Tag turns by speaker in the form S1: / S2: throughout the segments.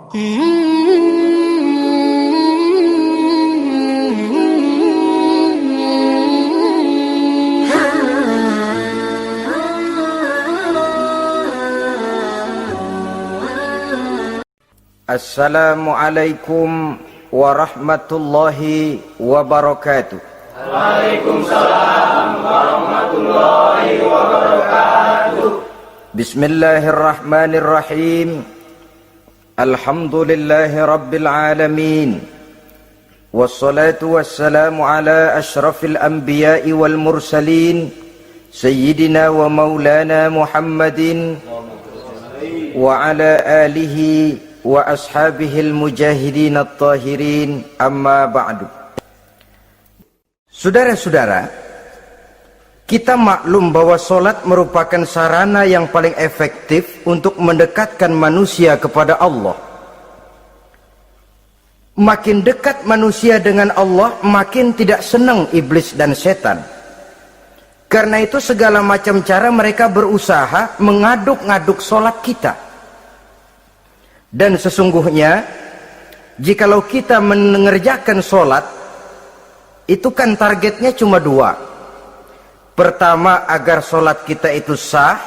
S1: Assalamualaikum warahmatullahi wabarakatuh.
S2: Waalaikumsalam warahmatullahi wabarakatuh.
S1: Bismillahirrahmanirrahim. Alhamdulillahi rabbil alamin. Wassalatu wassalamu ala ashrafil anbiya'i wal mursalin, Sayyidina wa maulana Muhammadin wa ala alihi wa ashabihil mujahidin at-tahirin, amma ba'du. Saudara-saudara, kita maklum bahwa solat merupakan sarana yang paling efektif untuk mendekatkan manusia kepada Allah. Makin dekat manusia dengan Allah, makin tidak senang iblis dan setan. Karena itu segala macam cara mereka berusaha mengaduk-ngaduk solat kita. Dan sesungguhnya jikalau kita mengerjakan solat, itu kan targetnya cuma dua. Pertama, agar solat kita itu sah.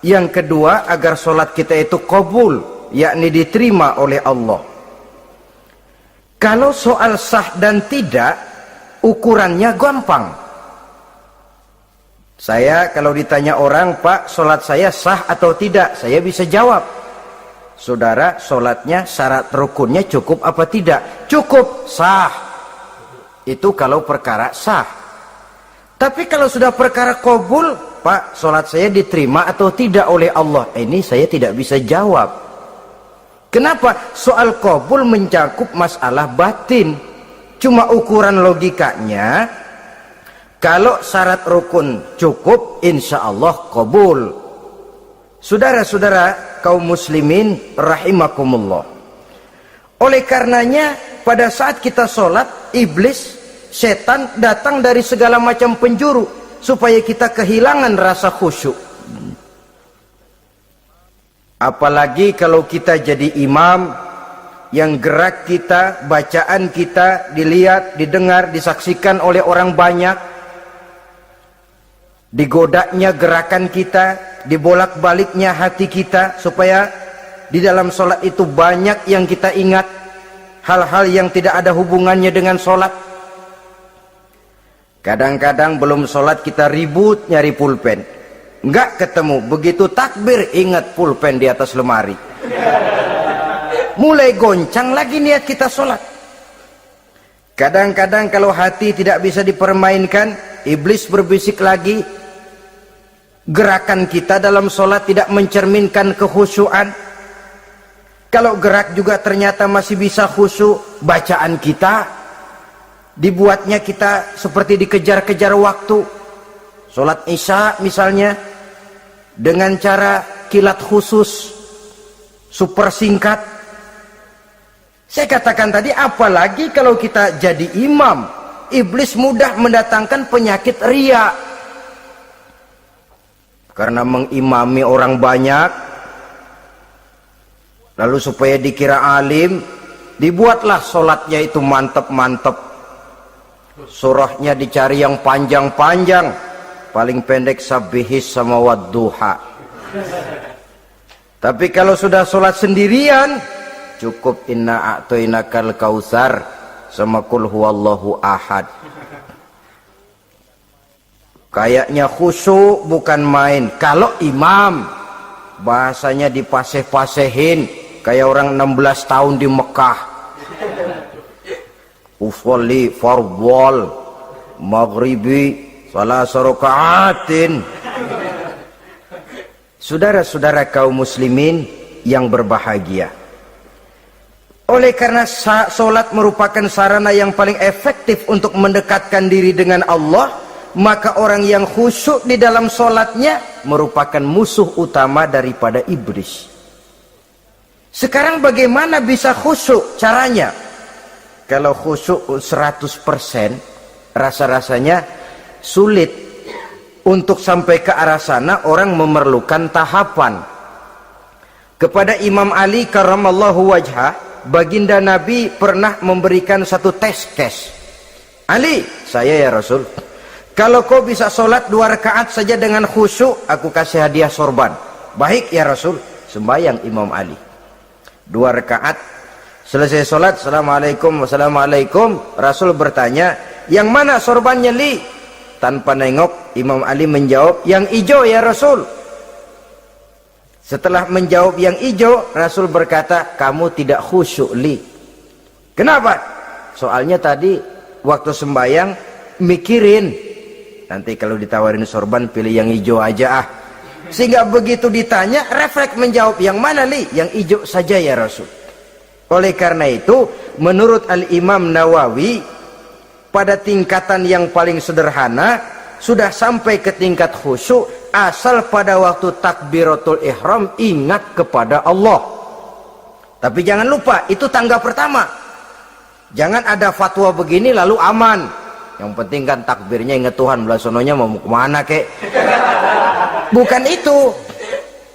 S1: Yang kedua, agar solat kita itu qabul, yakni diterima oleh Allah. Kalau soal sah dan tidak, ukurannya gampang. Saya kalau ditanya orang, Pak, solat saya sah atau tidak, saya bisa jawab. Saudara, solatnya syarat rukunnya cukup apa tidak? Cukup, sah. Itu kalau perkara sah. Tapi kalau sudah perkara qabul, Pak, solat saya diterima atau tidak oleh Allah, ini saya tidak bisa jawab. Kenapa? Soal qabul mencakup masalah batin. Cuma ukuran logikanya, kalau syarat rukun cukup, insya Allah qabul. Saudara-saudara kaum muslimin rahimakumullah. Oleh karenanya pada saat kita sholat, iblis, setan datang dari segala macam penjuru supaya kita kehilangan rasa khusyuk. Apalagi kalau kita jadi imam yang gerak kita, bacaan kita dilihat, didengar, disaksikan oleh orang banyak. Digodanya gerakan kita, dibolak-baliknya hati kita, supaya di dalam sholat itu banyak yang kita ingat, hal-hal yang tidak ada hubungannya dengan sholat. Kadang-kadang belum sholat kita ribut nyari pulpen, nggak ketemu, begitu takbir ingat pulpen di atas lemari. Mulai goncang lagi niat kita sholat. Kadang-kadang kalau hati tidak bisa dipermainkan, iblis berbisik lagi. Gerakan kita dalam sholat tidak mencerminkan kekhusyuan. Kalau gerak juga ternyata masih bisa khusyuk, bacaan kita dibuatnya kita seperti dikejar-kejar waktu. Sholat isya misalnya dengan cara kilat khusus, super singkat. Saya katakan tadi, apalagi kalau kita jadi imam, iblis mudah mendatangkan penyakit riya. Karena mengimami orang banyak, lalu supaya dikira alim, dibuatlah sholatnya itu mantep-mantep. Surahnya dicari yang panjang-panjang, paling pendek sabihis sama wadduha. Tapi kalau sudah sholat sendirian, cukup inna a'toinakal kausar sama kul huwallahu ahad. Kayaknya khusyuk bukan main. Kalau imam, bahasanya dipaseh-pasehin kayak orang 16 tahun di Mekah. Usolli fardhol maghribi salasa rakaatin. Saudara-saudara kaum muslimin yang berbahagia, oleh karena solat merupakan sarana yang paling efektif untuk mendekatkan diri dengan Allah, maka orang yang khusyuk di dalam sholatnya merupakan musuh utama daripada iblis. Sekarang bagaimana bisa khusyuk caranya? Kalau khusyuk 100%, rasa-rasanya sulit. Untuk sampai ke arah sana orang memerlukan tahapan. Kepada Imam Ali karramallahu wajhah, baginda Nabi pernah memberikan satu tes case. Ali, saya ya Rasul, kalau kau bisa sholat 2 rakaat saja dengan khusyuk, aku kasih hadiah sorban. Baik ya Rasul. Sembayang Imam Ali 2 rakaat, selesai sholat, assalamualaikum, wassalamualaikum. Rasul bertanya, yang mana sorbannya Li? Tanpa nengok, Imam Ali menjawab, yang hijau ya Rasul. Setelah menjawab yang hijau, Rasul berkata, kamu tidak khusyuk Li. Kenapa? Soalnya tadi waktu sembayang mikirin, nanti kalau ditawarin sorban pilih yang hijau aja ah. Sehingga begitu ditanya, refleks menjawab, yang mana Li? Yang hijau saja ya Rasul. Oleh karena itu, menurut Al-Imam Nawawi, pada tingkatan yang paling sederhana, sudah sampai ke tingkat khusyuk, asal pada waktu takbiratul ihram ingat kepada Allah. Tapi jangan lupa, itu tangga pertama. Jangan ada fatwa begini lalu aman. Yang penting kan takbirnya ingat Tuhan, belah sononya mau kemana kek. Bukan itu.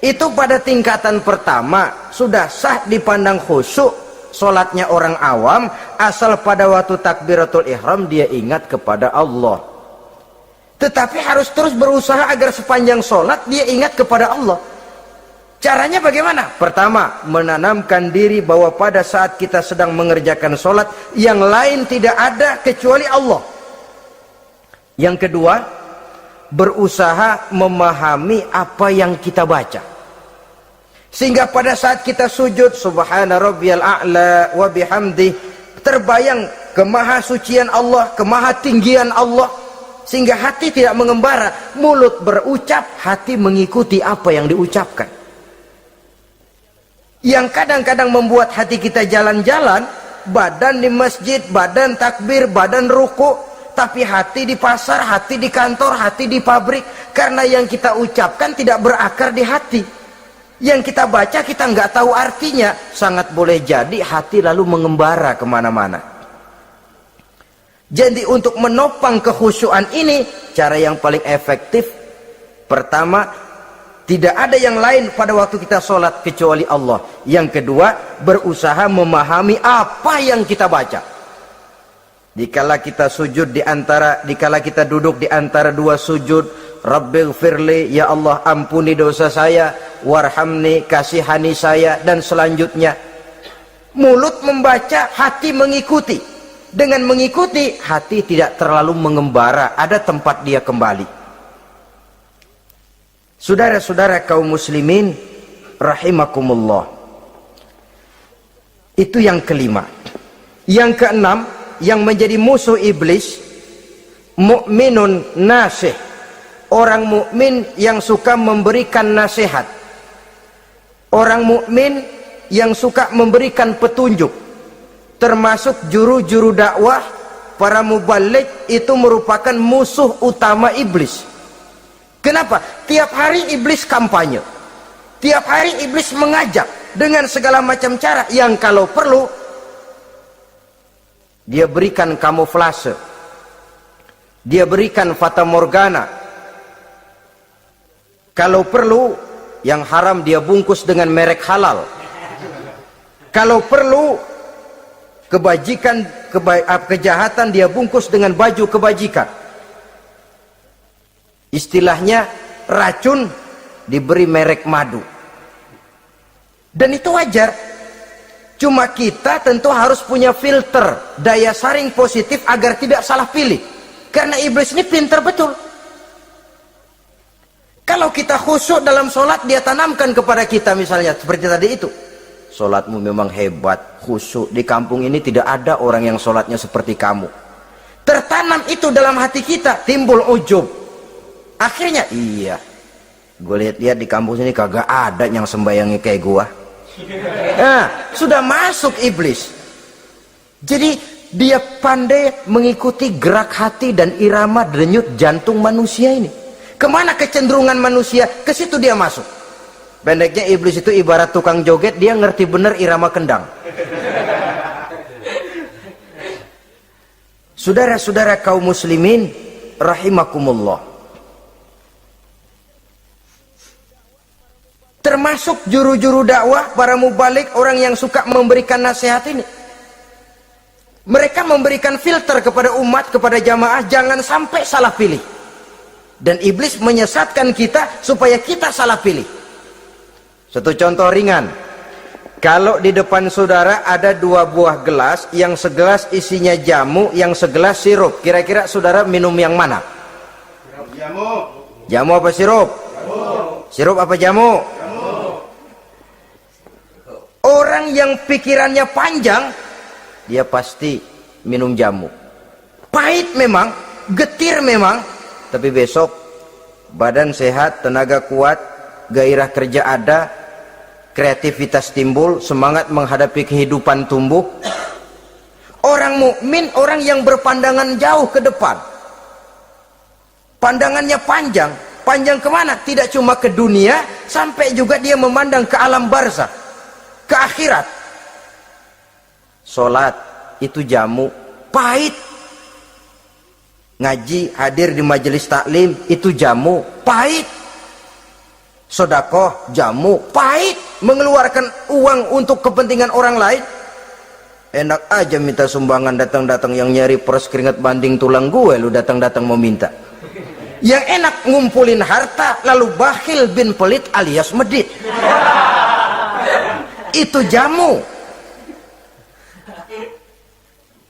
S1: Itu pada tingkatan pertama sudah sah dipandang khusyuk solatnya orang awam, asal pada waktu takbiratul ihram dia ingat kepada Allah. Tetapi harus terus berusaha agar sepanjang solat dia ingat kepada Allah. Caranya bagaimana? Pertama, menanamkan diri bahwa pada saat kita sedang mengerjakan solat, yang lain tidak ada kecuali Allah. Yang kedua, berusaha memahami apa yang kita baca, sehingga pada saat kita sujud, subhana rabbiyal a'la wa bihamdi, terbayang kemahasucian Allah, kemahatinggian Allah, sehingga hati tidak mengembara, mulut berucap, hati mengikuti apa yang diucapkan. Yang kadang-kadang membuat hati kita jalan-jalan, badan di masjid, badan takbir, badan ruku, tapi hati di pasar, hati di kantor, hati di pabrik. Karena yang kita ucapkan tidak berakar di hati. Yang kita baca kita nggak tahu artinya. Sangat boleh jadi hati lalu mengembara kemana-mana. Jadi untuk menopang kekhusyuan ini, cara yang paling efektif, pertama, tidak ada yang lain pada waktu kita sholat kecuali Allah. Yang kedua, berusaha memahami apa yang kita baca. Dikala kita sujud dikala kita duduk di antara 2 sujud, Rabbighfirli, ya Allah ampuni dosa saya, warhamni, kasihani saya, dan selanjutnya. Mulut membaca, hati mengikuti. Dengan mengikuti, hati tidak terlalu mengembara, ada tempat dia kembali. Saudara-saudara kaum muslimin rahimakumullah. Itu yang kelima. Yang keenam, yang menjadi musuh iblis, mukminun nasih, orang mukmin yang suka memberikan nasihat, orang mukmin yang suka memberikan petunjuk, termasuk juru-juru dakwah, para mubaligh, itu merupakan musuh utama iblis. Kenapa? Tiap hari iblis kampanye, tiap hari iblis mengajak dengan segala macam cara yang kalau perlu dia berikan kamuflase, dia berikan fata morgana. Kalau perlu, yang haram dia bungkus dengan merek halal. Kalau perlu, kejahatan dia bungkus dengan baju kebajikan. Istilahnya racun diberi merek madu. Dan itu wajar. Cuma kita tentu harus punya filter, daya saring positif agar tidak salah pilih. Karena iblis ini pintar betul. Kalau kita khusyuk dalam sholat, dia tanamkan kepada kita misalnya seperti tadi itu. Sholatmu memang hebat, khusyuk. Di kampung ini tidak ada orang yang sholatnya seperti kamu. Tertanam itu dalam hati kita, timbul ujub. Akhirnya, iya, gue lihat-lihat di kampung sini kagak ada yang sembayangnya kayak gua. Nah, sudah masuk iblis. Jadi dia pandai mengikuti gerak hati dan irama denyut jantung manusia ini. Kemana kecenderungan manusia, ke situ dia masuk. Pendeknya iblis itu ibarat tukang joget, dia ngerti bener irama kendang. Saudara-saudara kaum muslimin rahimakumullah. Termasuk juru-juru dakwah, para mubalik, orang yang suka memberikan nasihat ini. Mereka memberikan filter kepada umat, kepada jamaah, jangan sampai salah pilih. Dan iblis menyesatkan kita supaya kita salah pilih. Satu contoh ringan. Kalau di depan saudara ada 2 buah gelas, yang segelas isinya jamu, yang segelas sirup. Kira-kira saudara minum yang mana?
S2: Jamu.
S1: Jamu apa sirup?
S2: Jamu.
S1: Sirup apa jamu?
S2: Jamu.
S1: Orang yang pikirannya panjang, dia pasti minum jamu. Pahit memang, getir memang, tapi besok badan sehat, tenaga kuat, gairah kerja ada, kreativitas timbul, semangat menghadapi kehidupan tumbuh. Orang mukmin, orang yang berpandangan jauh ke depan, pandangannya panjang. Panjang kemana? Tidak cuma ke dunia, sampai juga dia memandang ke alam barzakh, ke akhirat. Sholat itu jamu, pahit. Ngaji, hadir di majelis taklim itu jamu, pahit. Sedekah jamu, pahit. Mengeluarkan uang untuk kepentingan orang lain, enak aja minta sumbangan, datang-datang yang nyari pers keringat banding tulang gue, lu datang-datang mau minta. Yang enak ngumpulin harta lalu bakhil bin pelit alias medit. Itu jamu.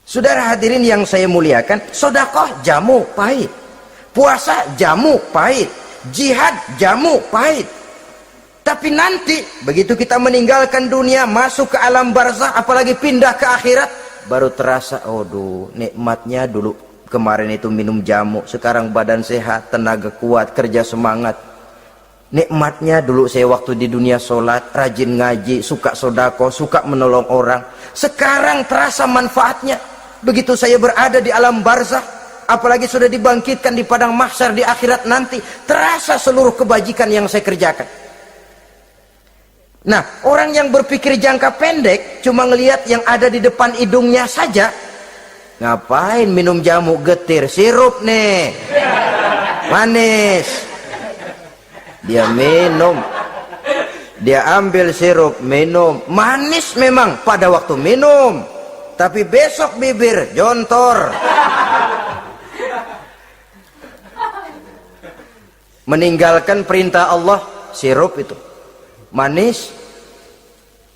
S1: Saudara hadirin yang saya muliakan, sedekah jamu, pahit. Puasa jamu, pahit. Jihad jamu, pahit. Tapi nanti begitu kita meninggalkan dunia, masuk ke alam barzakh, apalagi pindah ke akhirat, baru terasa, aduh, nikmatnya dulu kemarin itu minum jamu, sekarang badan sehat, tenaga kuat, kerja semangat. Nikmatnya dulu saya waktu di dunia sholat, rajin ngaji, suka sodako, suka menolong orang. Sekarang terasa manfaatnya. Begitu saya berada di alam barzakh, apalagi sudah dibangkitkan di padang mahsyar di akhirat nanti, terasa seluruh kebajikan yang saya kerjakan. Nah, orang yang berpikir jangka pendek, cuma ngelihat yang ada di depan hidungnya saja. Ngapain minum jamu getir, sirup nih, manis. Dia minum, dia ambil sirup, minum, manis memang pada waktu minum, tapi besok bibir jontor. Meninggalkan perintah Allah, sirup itu manis.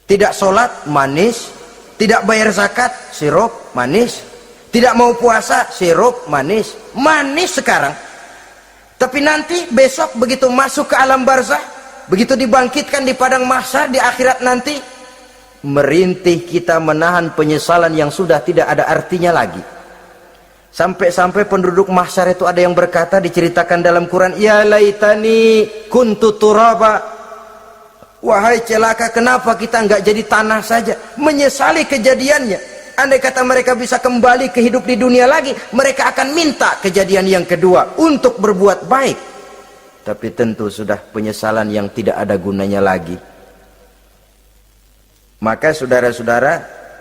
S1: Tidak sholat, manis. Tidak bayar zakat, sirup, manis. Tidak mau puasa, sirup, manis. Manis sekarang. Tapi nanti besok begitu masuk ke alam barzakh, begitu dibangkitkan di padang mahsyar di akhirat nanti, merintih kita menahan penyesalan yang sudah tidak ada artinya lagi. Sampai-sampai penduduk mahsyar itu ada yang berkata, diceritakan dalam Quran, ya laitani kuntu turaba. Wahai celaka, kenapa kita nggak jadi tanah saja? Menyesali kejadiannya. Andai kata mereka bisa kembali ke hidup di dunia lagi, mereka akan minta kejadian yang kedua untuk berbuat baik. Tapi tentu sudah penyesalan yang tidak ada gunanya lagi. Maka saudara-saudara,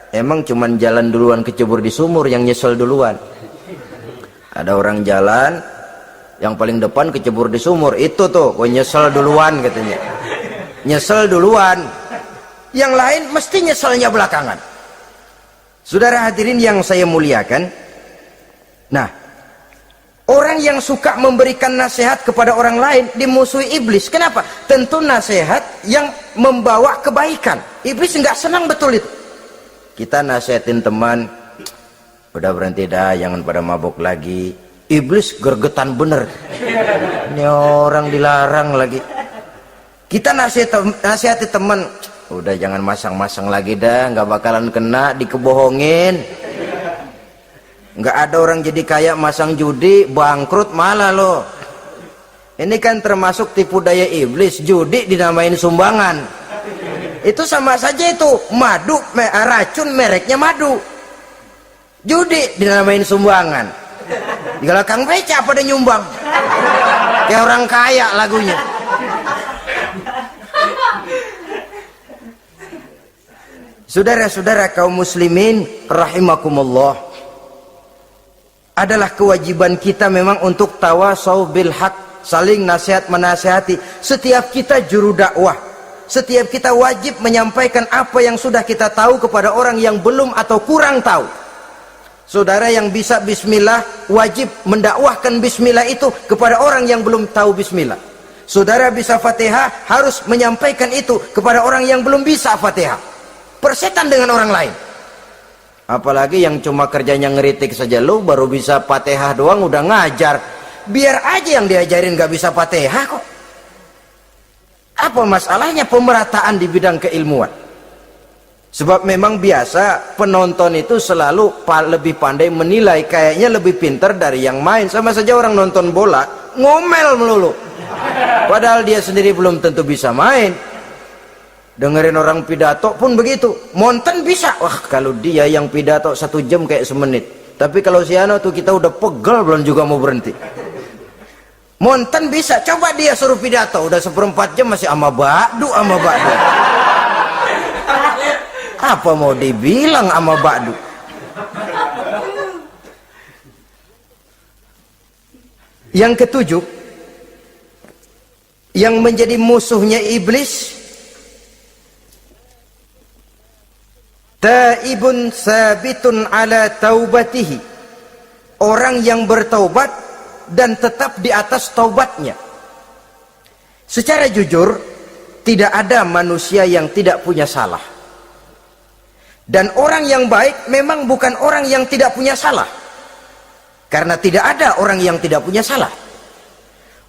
S1: emang cuman jalan duluan kecebur di sumur yang nyesel duluan. Ada orang jalan, yang paling depan kecebur di sumur, itu tuh, gue nyesel duluan katanya. Nyesel duluan. Yang lain mesti nyeselnya belakangan. Saudara hadirin yang saya muliakan, nah, orang yang suka memberikan nasihat kepada orang lain dimusuhi iblis. Kenapa? Tentu nasihat yang membawa kebaikan. Iblis nggak senang betul itu. Kita nasihatin teman, udah berhenti dah, jangan pada mabuk lagi. Iblis gergetan bener. Ini orang dilarang lagi. Kita nasihati teman, udah jangan masang-masang lagi dah, nggak bakalan kena, dikebohongin. Nggak ada orang jadi kaya masang judi, bangkrut malah loh. Ini kan termasuk tipu daya iblis, judi dinamain sumbangan. Itu sama saja itu, madu, racun mereknya madu. Judi dinamain sumbangan. Di belakang beca pada nyumbang. Kayak orang kaya lagunya. Saudara-saudara kaum muslimin rahimakumullah, adalah kewajiban kita memang untuk tawasau bil haq, saling nasihat menasihati. Setiap kita juru dakwah, Setiap kita wajib menyampaikan apa yang sudah kita tahu kepada orang yang belum atau kurang tahu. Saudara yang bisa bismillah wajib mendakwahkan bismillah itu kepada orang yang belum tahu bismillah. Saudara bisa Fatihah harus menyampaikan itu kepada orang yang belum bisa Fatihah. Persetan dengan orang lain. Apalagi yang cuma kerjanya ngeritik saja, lu baru bisa Fatihah doang udah ngajar. Biar aja yang diajarin gak bisa Fatihah kok. Apa masalahnya pemerataan di bidang keilmuan? Sebab memang biasa penonton itu selalu lebih pandai menilai, kayaknya lebih pintar dari yang main. Sama saja orang nonton bola ngomel melulu, padahal dia sendiri belum tentu bisa main. Dengerin orang pidato pun begitu, monten bisa, wah kalau dia yang pidato 1 jam kayak semenit. Tapi kalau si Ano tuh kita udah pegel belum juga mau berhenti. Monten bisa, coba dia suruh pidato udah 1/4 jam masih ama ba'du. Apa mau dibilang ama ba'du? Yang ketujuh, yang menjadi musuhnya iblis, taibun sabitun ala taubatihi, orang yang bertaubat dan tetap di atas taubatnya. Secara jujur, tidak ada manusia yang tidak punya salah. Dan orang yang baik memang bukan orang yang tidak punya salah, karena tidak ada orang yang tidak punya salah.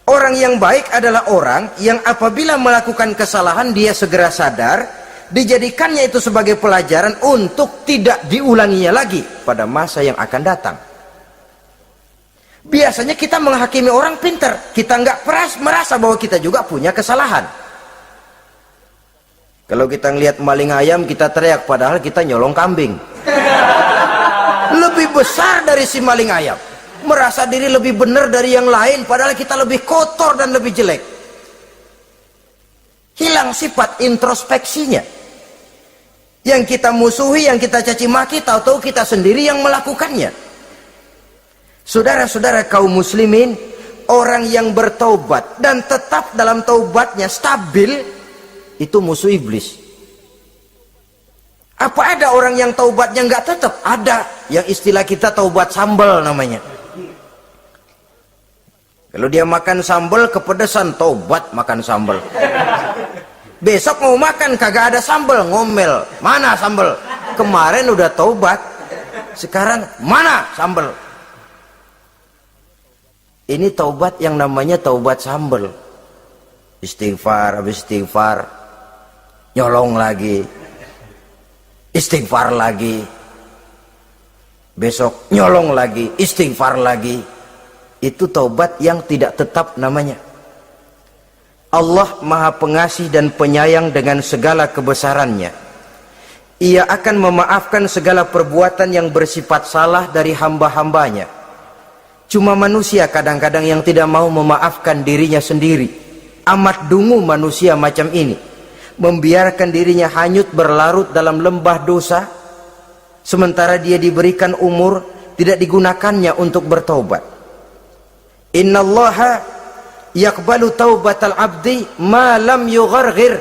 S1: Orang yang baik adalah orang yang apabila melakukan kesalahan dia segera sadar, dijadikannya itu sebagai pelajaran untuk tidak diulanginya lagi pada masa yang akan datang. Biasanya kita menghakimi orang pintar, kita nggak merasa bahwa kita juga punya kesalahan. Kalau kita ngelihat maling ayam kita teriak, padahal kita nyolong kambing. Lebih besar dari si maling ayam, merasa diri lebih benar dari yang lain, padahal kita lebih kotor dan lebih jelek. Hilang sifat introspeksinya. Yang kita musuhi, yang kita caci maki, tahu-tahu kita sendiri yang melakukannya. Saudara-saudara kaum muslimin, orang yang bertaubat dan tetap dalam taubatnya stabil, itu musuh iblis. Apa ada orang yang taubatnya nggak tetap? Ada, yang istilah kita taubat sambal namanya. Kalau dia makan sambal kepedesan, taubat makan sambal. Besok mau makan kagak ada sambal, ngomel, mana sambal? Kemarin udah taubat, sekarang mana sambal? Ini taubat yang namanya taubat sambal. Istighfar, habis istighfar nyolong lagi, istighfar lagi, besok nyolong lagi, istighfar lagi. Itu taubat yang tidak tetap namanya. Allah Maha Pengasih dan Penyayang dengan segala kebesarannya. Ia akan memaafkan segala perbuatan yang bersifat salah dari hamba-hambanya. Cuma manusia kadang-kadang yang tidak mau memaafkan dirinya sendiri. Amat dungu manusia macam ini, membiarkan dirinya hanyut berlarut dalam lembah dosa, sementara dia diberikan umur tidak digunakannya untuk bertaubat. Innallaha yaqbalu taubatal abdi ma lam yugharghir.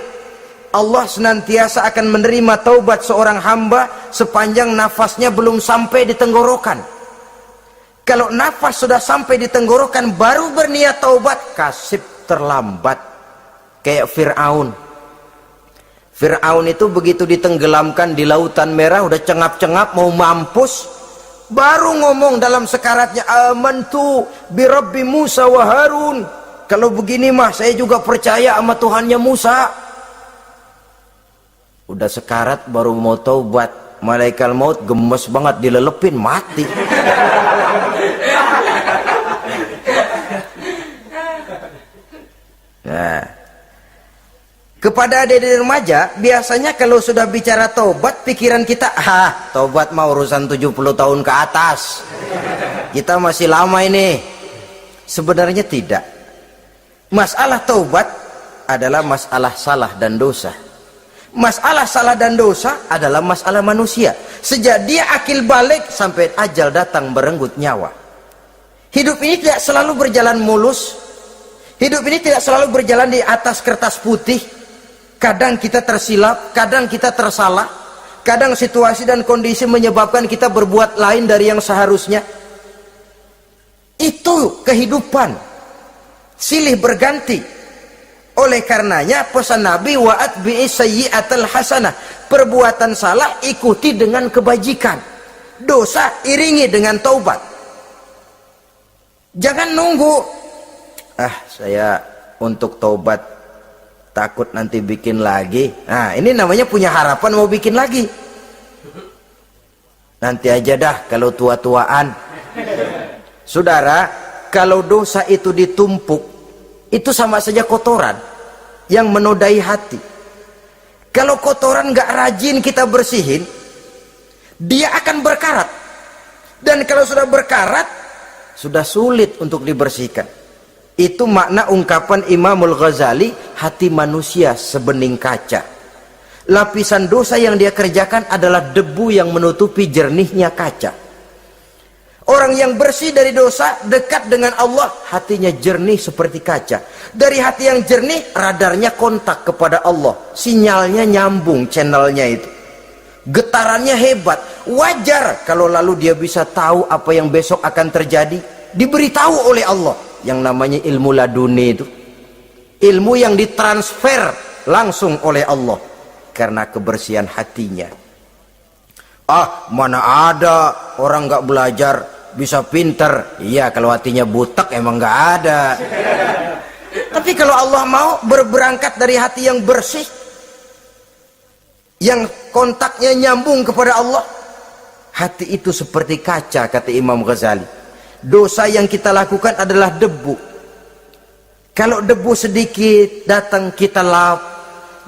S1: Allah senantiasa akan menerima taubat seorang hamba sepanjang nafasnya belum sampai di tenggorokan. Kalau nafas sudah sampai di tenggorokan baru berniat taubat, kasib terlambat. Kayak Fir'aun. Fir'aun itu begitu ditenggelamkan di lautan merah, udah cengap-cengap mau mampus, baru ngomong dalam sekaratnya, amantu bi Rabbi Musa wa Harun. Kalau begini mah saya juga percaya sama Tuhannya Musa. Udah sekarat baru mau taubat, malaikat maut gemes banget, dilelepin, mati. Nah, kepada adik-adik remaja, biasanya kalau sudah bicara taubat, pikiran kita, taubat mau urusan 70 tahun ke atas, kita masih lama ini. Sebenarnya tidak. Masalah taubat adalah masalah salah dan dosa. Masalah salah dan dosa adalah masalah manusia. Sejak dia akil balik sampai ajal datang berenggut nyawa. Hidup ini tidak selalu berjalan mulus. Hidup ini tidak selalu berjalan di atas kertas putih. Kadang kita tersilap, kadang kita tersalah, kadang situasi dan kondisi menyebabkan kita berbuat lain dari yang seharusnya. Itu kehidupan, silih berganti. Oleh karenanya pesan Nabi, wa'atbi'i sayyi'atal hasanah, perbuatan salah ikuti dengan kebajikan, dosa iringi dengan taubat. Jangan nunggu, saya untuk taubat takut nanti bikin lagi. Nah, ini namanya punya harapan mau bikin lagi. Nanti aja dah kalau tua-tuaan. Saudara, kalau dosa itu ditumpuk, itu sama saja kotoran yang menodai hati. Kalau kotoran gak rajin kita bersihin, dia akan berkarat. Dan kalau sudah berkarat, sudah sulit untuk dibersihkan. Itu makna ungkapan Imamul Ghazali, hati manusia sebening kaca. Lapisan dosa yang dia kerjakan adalah debu yang menutupi jernihnya kaca. Orang yang bersih dari dosa, dekat dengan Allah, hatinya jernih seperti kaca. Dari hati yang jernih, radarnya kontak kepada Allah. Sinyalnya nyambung, channelnya itu. Getarannya hebat. Wajar kalau lalu dia bisa tahu apa yang besok akan terjadi. Diberitahu oleh Allah. Yang namanya ilmu laduni itu. Ilmu yang ditransfer langsung oleh Allah. Karena kebersihan hatinya. Mana ada orang gak belajar bisa pinter. Iya, kalau hatinya butek emang gak ada. Tapi kalau Allah mau berberangkat dari hati yang bersih, yang kontaknya nyambung kepada Allah, hati itu seperti kaca, kata Imam Ghazali. Dosa yang kita lakukan adalah debu. Kalau debu sedikit datang kita lap,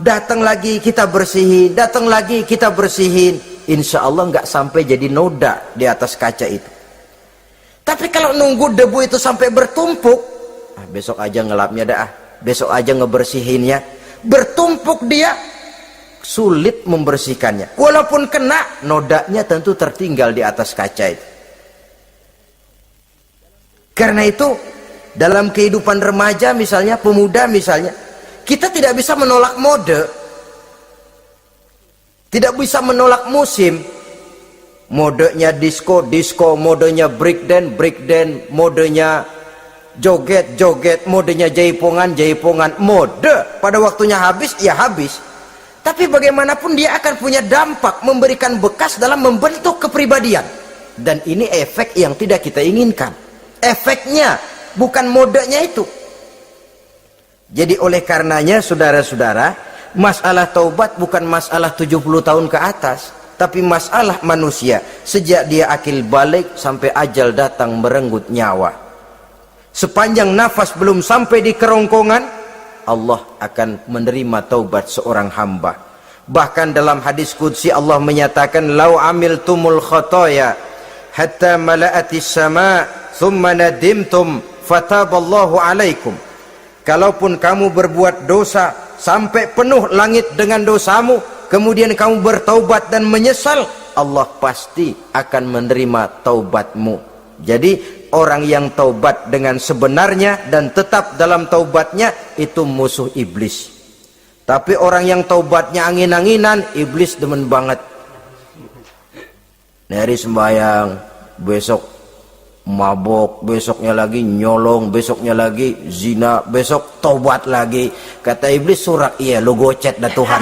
S1: datang lagi kita bersihin, datang lagi kita bersihin, insya Allah nggak sampai jadi noda di atas kaca itu. Tapi kalau nunggu debu itu sampai bertumpuk, besok aja ngelapnya dah, besok aja ngebersihinnya, bertumpuk dia, sulit membersihkannya. Walaupun kena, nodanya tentu tertinggal di atas kaca itu. Karena itu dalam kehidupan remaja misalnya, pemuda misalnya, kita tidak bisa menolak mode, tidak bisa menolak musim. Modenya disco, modenya breakdance, modenya joget, modenya jaipongan. Mode pada waktunya habis, ya habis. Tapi bagaimanapun dia akan punya dampak, memberikan bekas dalam membentuk kepribadian. Dan ini efek yang tidak kita inginkan. Efeknya, bukan modenya itu. Jadi oleh karenanya saudara-saudara, masalah taubat bukan masalah 70 tahun ke atas, tapi masalah manusia sejak dia akil balik sampai ajal datang merenggut nyawa. Sepanjang nafas belum sampai di kerongkongan, Allah akan menerima taubat seorang hamba. Bahkan dalam hadis qudsi Allah menyatakan, lau amiltumul khotoya hatta mala'atis sama' thumma nadimtum fataballahu alaikum. Kalaupun kamu berbuat dosa sampai penuh langit dengan dosamu, kemudian kamu bertaubat dan menyesal, Allah pasti akan menerima taubatmu. Jadi orang yang taubat dengan sebenarnya dan tetap dalam taubatnya, itu musuh iblis. Tapi orang yang taubatnya angin-anginan, iblis demen banget. Hari sembahyang, besok mabok, besoknya lagi nyolong, besoknya lagi zina, besok taubat lagi. Kata iblis, surak, iya lu gocet dah Tuhan.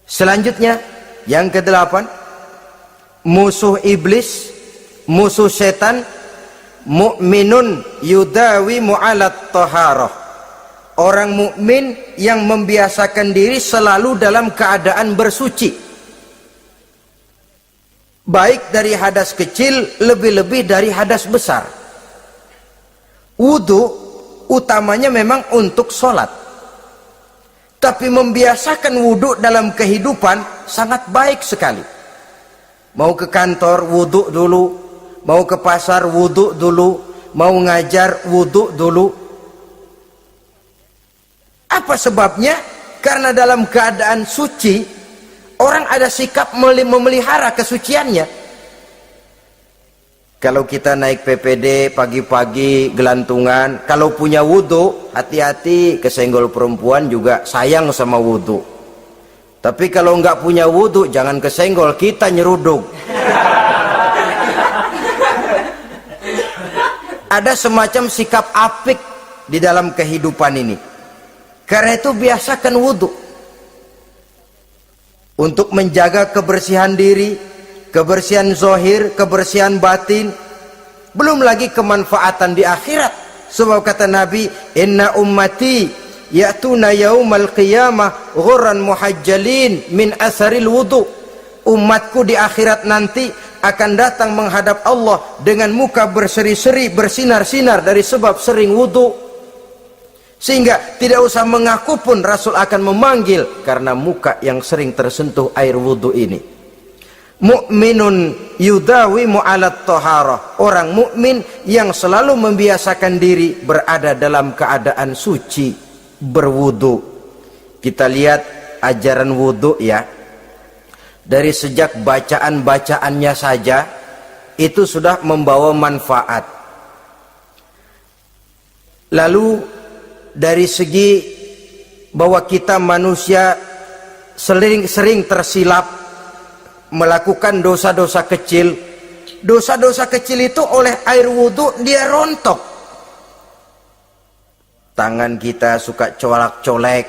S1: Selanjutnya yang ke-8, musuh iblis, musuh setan, mukminun yudawi mu'alat taharah. Orang mukmin yang membiasakan diri selalu dalam keadaan bersuci, baik dari hadas kecil, lebih-lebih dari hadas besar. Wudu utamanya memang untuk sholat, tapi membiasakan wudu dalam kehidupan sangat baik sekali. Mau ke kantor wudu dulu, mau ke pasar wudu dulu, mau ngajar wudu dulu. Apa sebabnya? Karena dalam keadaan suci, orang ada sikap memelihara kesuciannya. Kalau kita naik PPD pagi-pagi gelantungan, kalau punya wudhu, hati-hati, kesenggol perempuan juga sayang sama wudhu. Tapi kalau nggak punya wudhu, jangan kesenggol, kita nyeruduk. Ada semacam sikap apik di dalam kehidupan ini. Karena itu biasakan wudhu untuk menjaga kebersihan diri, kebersihan zahir, kebersihan batin, belum lagi kemanfaatan di akhirat. Sebab kata Nabi, inna ummati ya'tuna yaumal qiyamah ghurran muhajjalin min asaril wudu. Umatku di akhirat nanti akan datang menghadap Allah dengan muka berseri-seri, bersinar-sinar dari sebab sering wudu. Sehingga tidak usah mengaku pun Rasul akan memanggil karena muka yang sering tersentuh air wudu ini. Mu'minun yudawimu alat toharah. Orang mukmin yang selalu membiasakan diri berada dalam keadaan suci, berwudu. Kita lihat ajaran wudu ya. Dari sejak bacaan-bacaannya saja itu sudah membawa manfaat. Lalu dari segi bahwa kita manusia sering tersilap melakukan dosa-dosa kecil. Dosa-dosa kecil itu oleh air wudhu dia rontok. Tangan kita suka colak-colek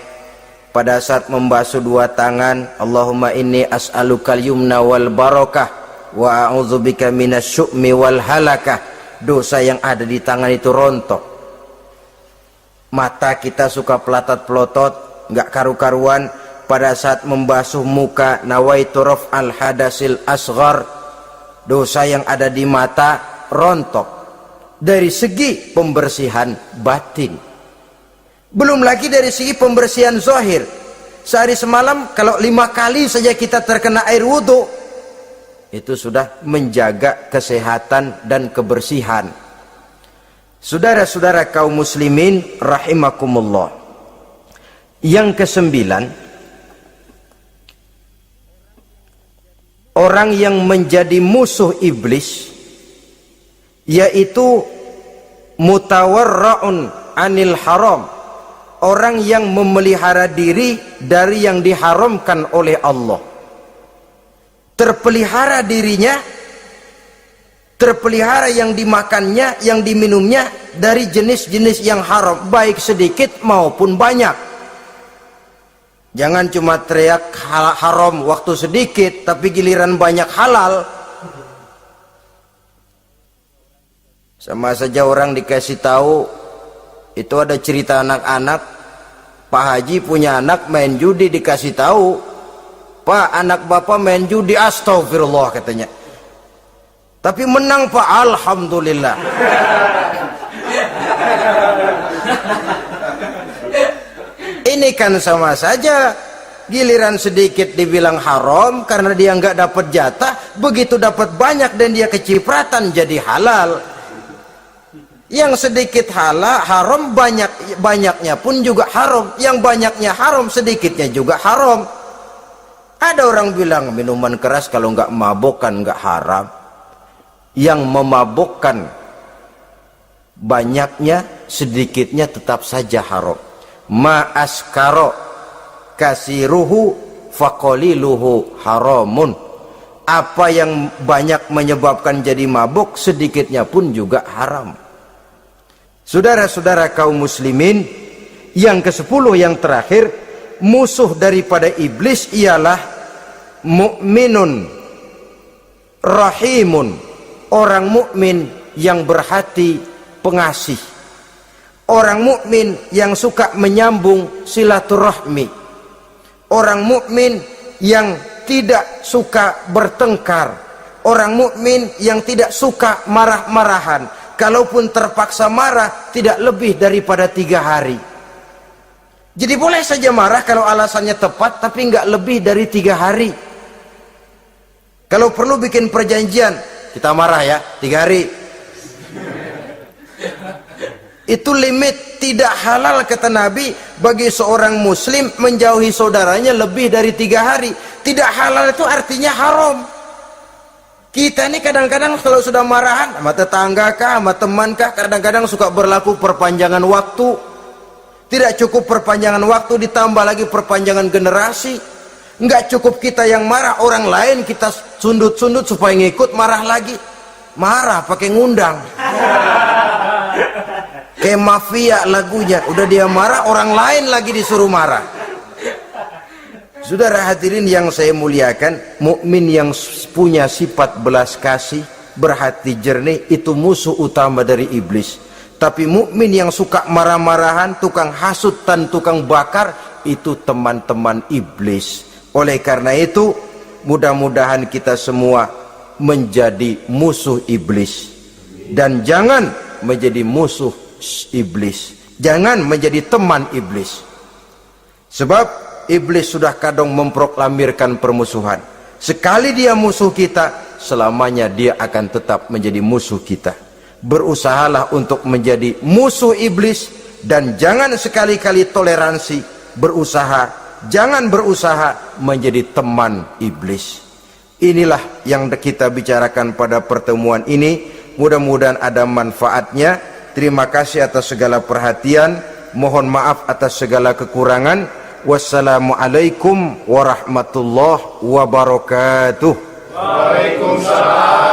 S1: pada saat membasuh dua tangan. Allahumma inni as'alukal yumna wal barakah wa a'udzubika minasyu'mi wal halakah. Dosa yang ada di tangan itu rontok. Mata kita suka pelotot, nggak karu-karuan pada saat membasuh muka. Nawaitu raf'al hadasil asghar. Dosa yang ada di mata rontok. Dari segi pembersihan batin. Belum lagi dari segi pembersihan zahir. Sehari semalam kalau 5 kali saja kita terkena air wudhu, itu sudah menjaga kesehatan dan kebersihan. Saudara-saudara kaum muslimin rahimakumullah. Yang kesembilan, orang yang menjadi musuh iblis yaitu mutawarra'un anil haram. Orang yang memelihara diri dari yang diharamkan oleh Allah. Terpelihara dirinya, terpelihara yang dimakannya, yang diminumnya dari jenis-jenis yang haram, baik sedikit maupun banyak. Jangan cuma teriak haram waktu sedikit, tapi giliran banyak halal. Sama saja orang dikasih tahu, itu ada cerita anak-anak, Pak Haji punya anak main judi, dikasih tahu, Pak, anak bapak main judi, astagfirullah katanya. Tapi menang Pak, alhamdulillah. Ini kan sama saja, giliran sedikit dibilang haram karena dia nggak dapat jatah, begitu dapat banyak dan dia kecipratan jadi halal. Yang sedikit haram, banyaknya pun juga haram. Yang banyaknya haram, sedikitnya juga haram. Ada orang bilang minuman keras kalau nggak mabok kan nggak haram. Yang memabukkan banyaknya, sedikitnya tetap saja haram. Ma askaro kasiruhu faqaliluhu haramun. Apa yang banyak menyebabkan jadi mabuk, sedikitnya pun juga haram. Saudara-saudara kaum muslimin, yang ke-10 yang terakhir, musuh daripada iblis ialah mukminun rahimun. Orang mukmin yang berhati pengasih. Orang mukmin yang suka menyambung silaturahmi. Orang mukmin yang tidak suka bertengkar. Orang mukmin yang tidak suka marah-marahan. Kalaupun terpaksa marah, tidak lebih daripada 3 hari. Jadi boleh saja marah kalau alasannya tepat, tapi nggak lebih dari 3 hari. Kalau perlu bikin perjanjian, kita marah ya 3 hari. Itu limit. Tidak halal kata Nabi bagi seorang muslim menjauhi saudaranya lebih dari 3 hari. Tidak halal itu artinya haram. Kita ini kadang-kadang kalau sudah marahan sama tetangga kah, sama teman kah, kadang-kadang suka berlaku perpanjangan waktu. Tidak cukup perpanjangan waktu, ditambah lagi perpanjangan generasi. Enggak cukup kita yang marah, orang lain kita sundut-sundut supaya ngikut marah lagi. Marah pakai ngundang. Kayak mafia lagunya, udah dia marah, orang lain lagi disuruh marah. Saudara hadirin yang saya muliakan, mukmin yang punya sifat belas kasih, berhati jernih, itu musuh utama dari iblis. Tapi mukmin yang suka marah-marahan, tukang hasut dan tukang bakar, itu teman-teman iblis. Oleh karena itu, mudah-mudahan kita semua menjadi musuh iblis. Dan jangan menjadi musuh iblis, jangan menjadi teman iblis. Sebab iblis sudah kadang memproklamirkan permusuhan. Sekali dia musuh kita, selamanya dia akan tetap menjadi musuh kita. Berusahalah untuk menjadi musuh iblis, dan jangan sekali-kali toleransi. Jangan berusaha menjadi teman iblis. Inilah yang kita bicarakan pada pertemuan ini. Mudah-mudahan ada manfaatnya. Terima kasih atas segala perhatian. Mohon maaf atas segala kekurangan. Wassalamualaikum warahmatullahi wabarakatuh.
S2: Waalaikumsalam.